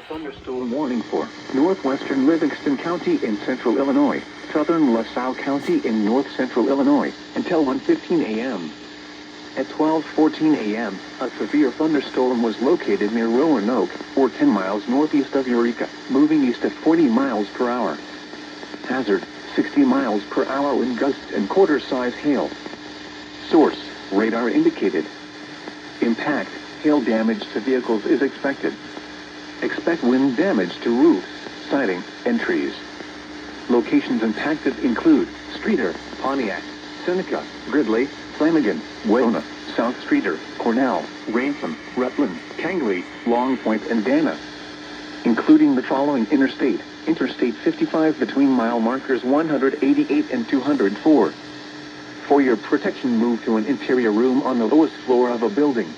a thunderstorm warning for northwestern Livingston County in central Illinois, southern LaSalle County in north-central Illinois, until 1:15 a.m. At 12:14 a.m., a severe thunderstorm was located near Roanoke, or 10 miles northeast of Eureka, moving east at 40 miles per hour. Hazard, 60 miles per hour wind gusts and quarter-size hail. Source, radar indicated. Impact, hail damage to vehicles is expected. Expect wind damage to roofs, siding, and trees. Locations impacted include Streeter, Pontiac, Seneca, Gridley, Flanagan, Wayona, South Streeter, Cornell, Ransom, Rutland, Kangley, Long Point, and Dana. Including the following interstate: Interstate 55 between mile markers 188 and 204. For your protection, move to an interior room on the lowest floor of a building.